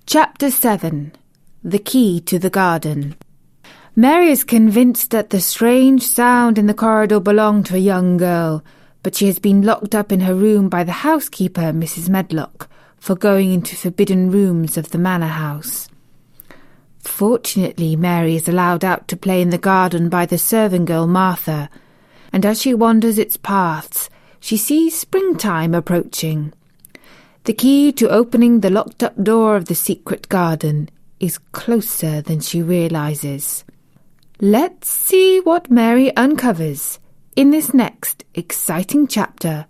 Chapter 7. The Key to the Garden. Mary is convinced that the strange sound in the corridor belonged to a young girl, but she has been locked up in her room by the housekeeper, Mrs. Medlock, for going into forbidden rooms of the manor house. Fortunately, Mary is allowed out to play in the garden by the servant girl Martha, and as she wanders its paths, she sees springtime approaching. The key to opening the locked-up door of the secret garden is closer than she realizes. Let's see what Mary uncovers in this next exciting chapter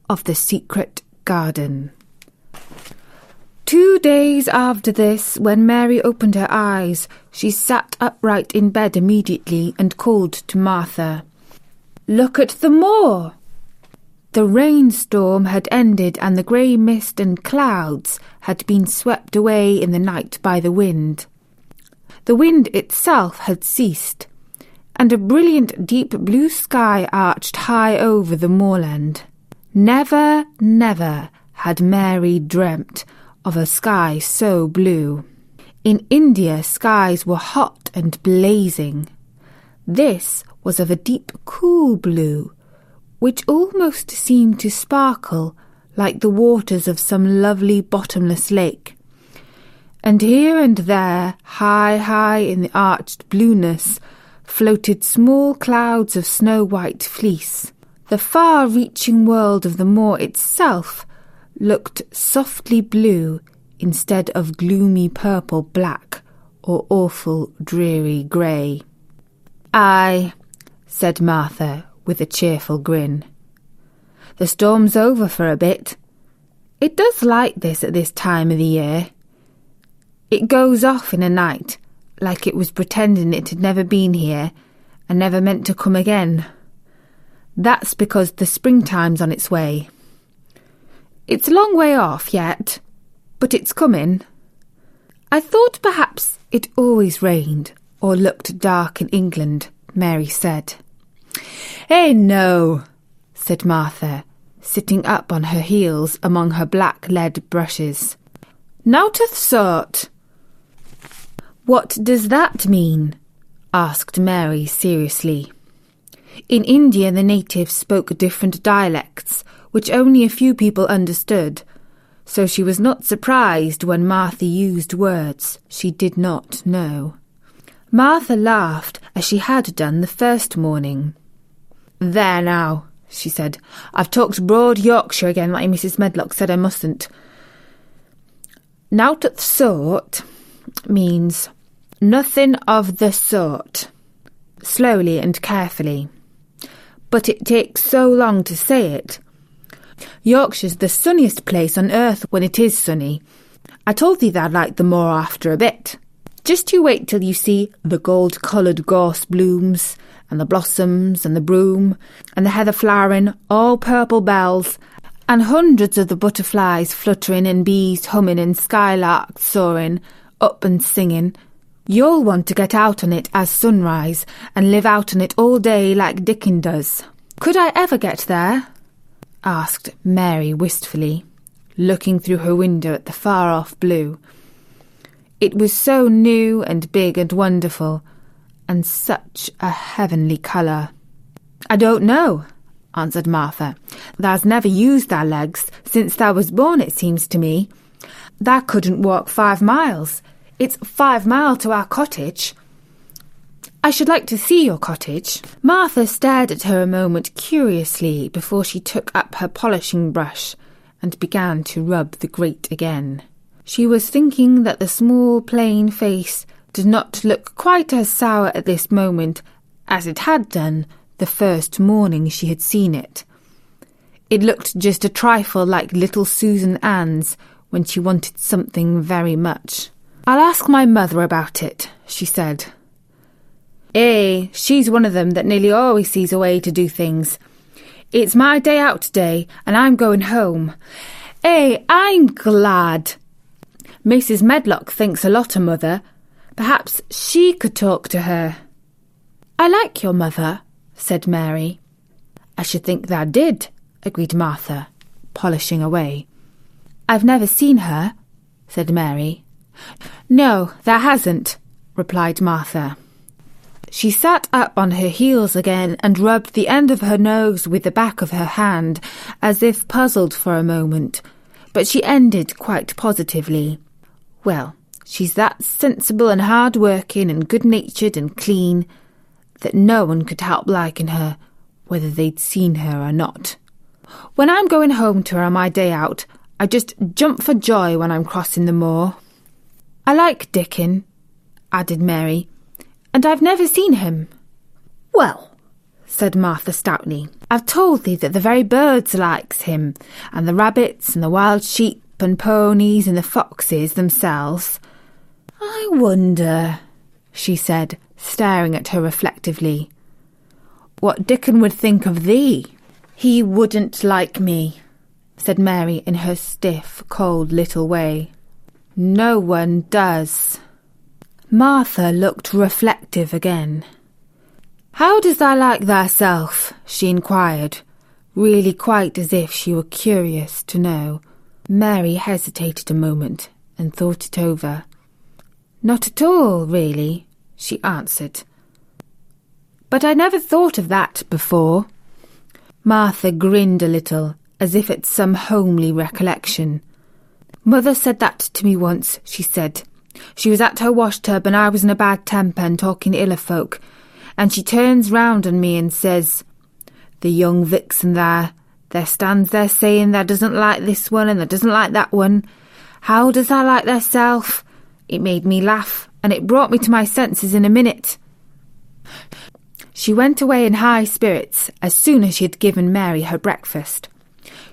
of The Secret Garden. 2 days after this, when Mary opened her eyes, she sat upright in bed immediately and called to Martha. "Look at the moor!" The rainstorm had ended and the grey mist and clouds had been swept away in the night by the wind. The wind itself had ceased, and a brilliant deep blue sky arched high over the moorland. Never, never had Mary dreamt of a sky so blue. In India, skies were hot and blazing. This was of a deep, cool blue, which almost seemed to sparkle like the waters of some lovely bottomless lake. And here and there, high in the arched blueness, floated small clouds of snow-white fleece. The far-reaching world of the moor itself looked softly blue instead of gloomy purple-black or awful dreary grey. "Aye," said Martha, with a cheerful grin. "The storm's over for a bit. It does like this at this time of the year. It goes off in a night, like it was pretending it had never been here and never meant to come again. That's because the springtime's on its way. It's a long way off yet, but it's coming. I thought perhaps it always rained or looked dark in England," Mary said. No," said Martha, sitting up on her heels among her black lead brushes. "Nowt o' th' sort." "What does that mean?" asked Mary seriously. In India the natives spoke different dialects, which only a few people understood, so she was not surprised when Martha used words she did not know. Martha laughed as she had done the first morning. "There now," she said, "I've talked broad Yorkshire again like Mrs. Medlock said I mustn't. Nowt o' th' sort means nothing of the sort," slowly and carefully. "But it takes so long to say it. Yorkshire's the sunniest place on earth when it is sunny. I told thee that I'd like the moor after a bit. Just you wait till you see the gold-coloured gorse blooms, and the blossoms, and the broom, and the heather flowering, all purple bells, and hundreds of the butterflies fluttering, and bees humming, and skylarks soaring, up and singing. You'll want to get out on it as sunrise, and live out on it all day like Dickon does." "Could I ever get there?" asked Mary wistfully, looking through her window at the far-off blue. It was so new and big and wonderful, and such a heavenly colour. "I don't know," answered Martha. "Thou's never used thy legs since thou was born, it seems to me. Thou couldn't walk 5 miles. It's 5 mile to our cottage." "I should like to see your cottage." Martha stared at her a moment curiously before she took up her polishing brush and began to rub the grate again. She was thinking that the small plain face did not look quite as sour at this moment as it had done the first morning she had seen it. It looked just a trifle like little Susan Ann's when she wanted something very much. "I'll ask my mother about it," she said. She's one of them that nearly always sees a way to do things. It's my day out today, and I'm going home. I'm glad. Mrs. Medlock thinks a lot of Mother. Perhaps she could talk to her." "I like your mother," said Mary. "I should think thou did," agreed Martha, polishing away. "I've never seen her," said Mary, "No, there hasn't," replied Martha. She sat up on her heels again and rubbed the end of her nose with the back of her hand, as if puzzled for a moment, but she ended quite positively. "Well, she's that sensible and hard-working and good-natured and clean that no one could help liking her, whether they'd seen her or not. When I'm going home to her on my day out, I just jump for joy when I'm crossing the moor." "I like Dickon," added Mary, "and I've never seen him." "Well," said Martha stoutly, "I've told thee that the very birds likes him, and the rabbits and the wild sheep and ponies and the foxes themselves. I wonder," she said, staring at her reflectively, "what Dickon would think of thee." "He wouldn't like me," said Mary in her stiff, cold little way. "No one does." Martha looked reflective again. "How does thou like thyself?" she inquired, really quite as if she were curious to know. Mary hesitated a moment and thought it over. "Not at all, really," she answered. "But I never thought of that before." Martha grinned a little, as if at some homely recollection. "Mother said that to me once," she said. "She was at her wash-tub and I was in a bad temper and talking ill of folk, and she turns round on me and says, 'The young vixen there stands there saying there doesn't like this one and there doesn't like that one. How does thou like thyself?' It made me laugh, and it brought me to my senses in a minute." She went away in high spirits as soon as she had given Mary her breakfast.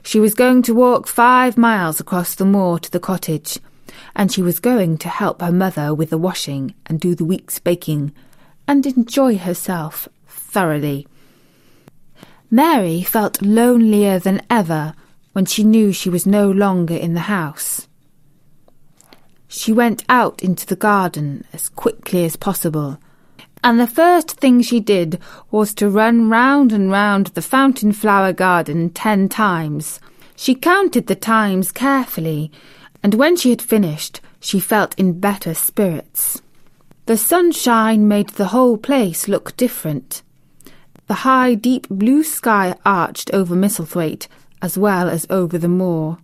She was going to walk 5 miles across the moor to the cottage, and she was going to help her mother with the washing and do the week's baking, and enjoy herself thoroughly. Mary felt lonelier than ever when she knew she was no longer in the house. She went out into the garden as quickly as possible, and the first thing she did was to run round and round the fountain flower garden 10 times. She counted the times carefully, and when she had finished, she felt in better spirits. The sunshine made the whole place look different. The high, deep blue sky arched over Misselthwaite as well as over the moor,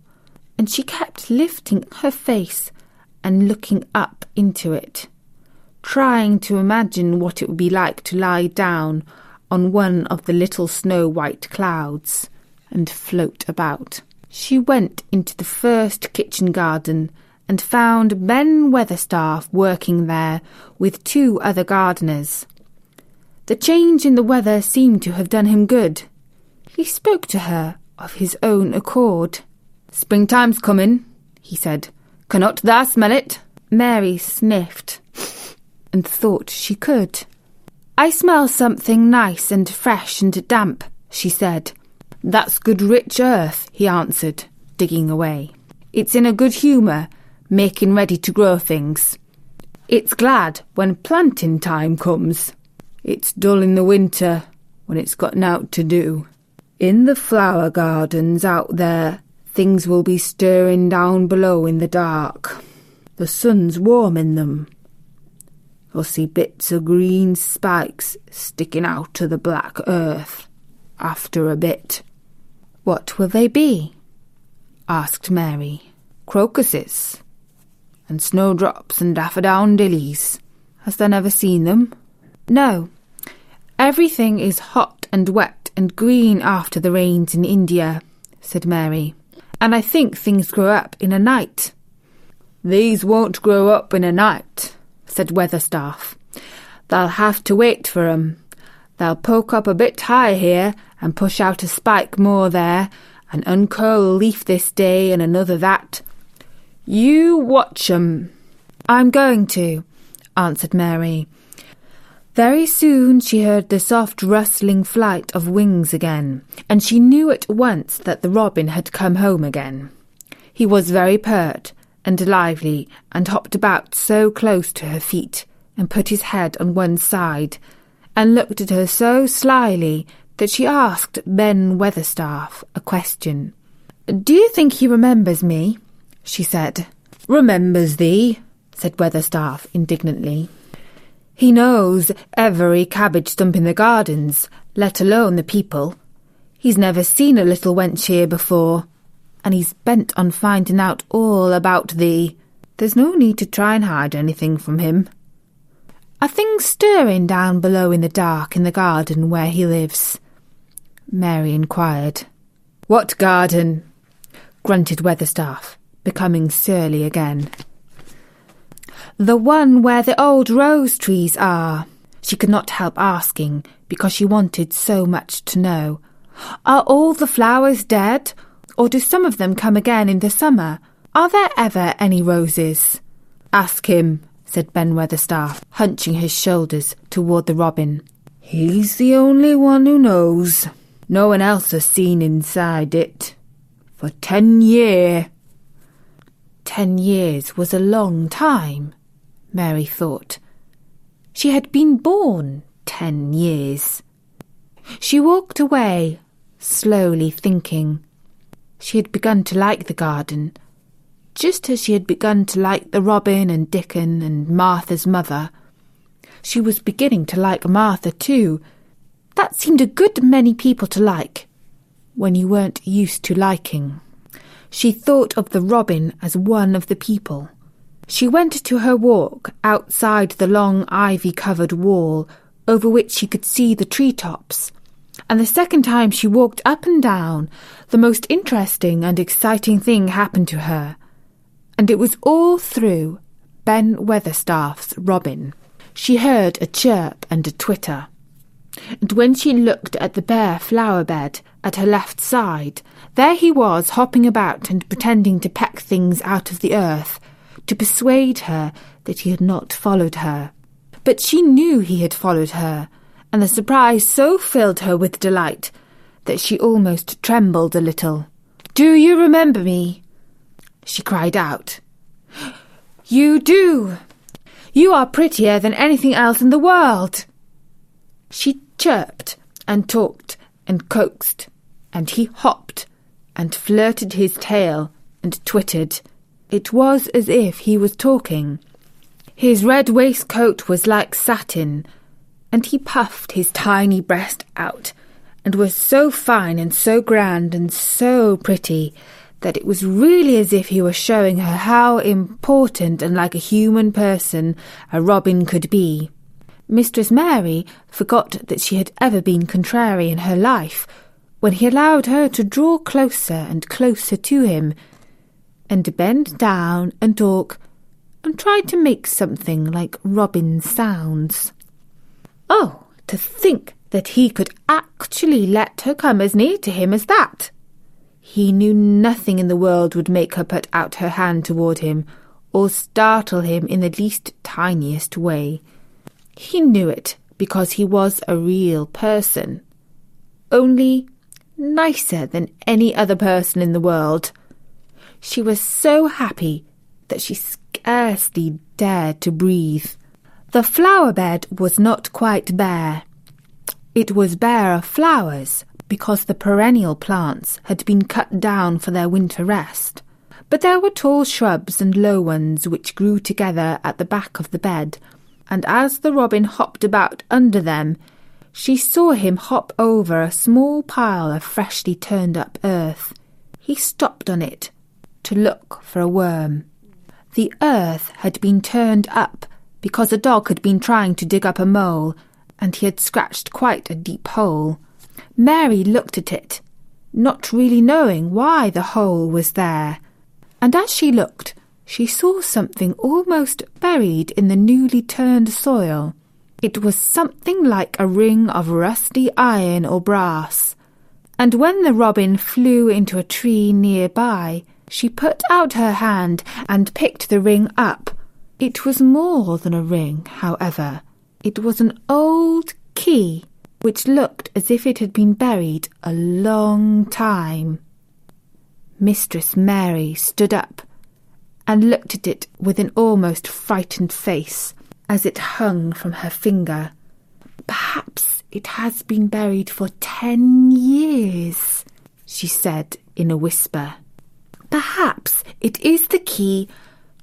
and she kept lifting her face and looking up into it, trying to imagine what it would be like to lie down on one of the little snow-white clouds and float about. She went into the first kitchen garden and found Ben Weatherstaff working there with 2 other gardeners. The change in the weather seemed to have done him good. He spoke to her of his own accord. "Springtime's coming," he said. "Cannot thou smell it?" Mary sniffed and thought she could. "I smell something nice and fresh and damp," she said. "That's good rich earth," he answered, digging away. "It's in a good humour, making ready to grow things. It's glad when planting time comes. It's dull in the winter when it's got nowt to do. In the flower gardens out there, things will be stirring down below in the dark. The sun's warm in them. You'll see bits of green spikes sticking out of the black earth after a bit." "What will they be?" asked Mary. "Crocuses and snowdrops and daffodowndillies. Hast thou never seen them?" "No. Everything is hot and wet and green after the rains in India," said Mary, "and I think things grow up in a night." "These won't grow up in a night," said Weatherstaff. "They'll have to wait for 'em. They'll poke up a bit high here and push out a spike more there, and uncurl a leaf this day and another that. You watch 'em." "I'm going to," answered Mary. Very soon she heard the soft rustling flight of wings again, and she knew at once that the robin had come home again. He was very pert and lively, and hopped about so close to her feet, and put his head on one side, and looked at her so slyly that she asked Ben Weatherstaff a question. "Do you think he remembers me?" she said. "Remembers thee?" said Weatherstaff indignantly. "He knows every cabbage stump in the gardens, let alone the people. He's never seen a little wench here before, and he's bent on finding out all about thee. There's no need to try and hide anything from him." "Are things stirring down below in the dark in the garden where he lives?" Mary inquired. "What garden?" grunted Weatherstaff, becoming surly again. "The one where the old rose trees are," she could not help asking, because she wanted so much to know. "Are all the flowers dead, or do some of them come again in the summer? Are there ever any roses?" "Ask him," said Ben Weatherstaff, hunching his shoulders toward the robin. "He's the only one who knows. No one else has seen inside it. For 10 years. 10 years was a long time, Mary thought. She had been born 10 years. She walked away, slowly thinking. She had begun to like the garden, just as she had begun to like the robin and Dickon and Martha's mother. She was beginning to like Martha too. That seemed a good many people to like, when you weren't used to liking. She thought of the robin as one of the people. She went to her walk outside the long ivy-covered wall over which she could see the treetops, and the second time she walked up and down, the most interesting and exciting thing happened to her, and it was all through Ben Weatherstaff's robin. She heard a chirp and a twitter, and when she looked at the bare flower bed at her left side, there he was hopping about and pretending to peck things out of the earth, to persuade her that he had not followed her. But she knew he had followed her, and the surprise so filled her with delight that she almost trembled a little. "Do you remember me?" she cried out. "You do! You are prettier than anything else in the world!" She chirped and talked and coaxed, and he hopped and flirted his tail and twittered. It was as if he was talking. His red waistcoat was like satin, and he puffed his tiny breast out, and was so fine and so grand and so pretty that it was really as if he were showing her how important and like a human person a robin could be. Mistress Mary forgot that she had ever been contrary in her life, when he allowed her to draw closer and closer to him, and bend down and talk, and try to make something like robin sounds. Oh, to think that he could actually let her come as near to him as that! He knew nothing in the world would make her put out her hand toward him, or startle him in the least tiniest way. He knew it because he was a real person, only nicer than any other person in the world. She was so happy that she scarcely dared to breathe. The flower bed was not quite bare. It was bare of flowers, because the perennial plants had been cut down for their winter rest. But there were tall shrubs and low ones which grew together at the back of the bed, and as the robin hopped about under them, she saw him hop over a small pile of freshly turned up earth. He stopped on it to look for a worm. The earth had been turned up because a dog had been trying to dig up a mole, and he had scratched quite a deep hole. Mary looked at it, not really knowing why the hole was there, and as she looked, she saw something almost buried in the newly turned soil. It was something like a ring of rusty iron or brass, and when the robin flew into a tree nearby, she put out her hand and picked the ring up. It was more than a ring, however. It was an old key, which looked as if it had been buried a long time. Mistress Mary stood up and looked at it with an almost frightened face as it hung from her finger. "Perhaps it has been buried for 10 years, she said in a whisper. "Perhaps it is the key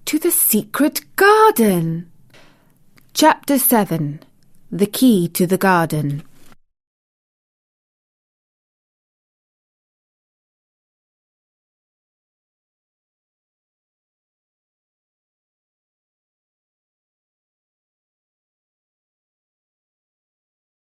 to the secret garden. Chapter 7. The Key to the Garden.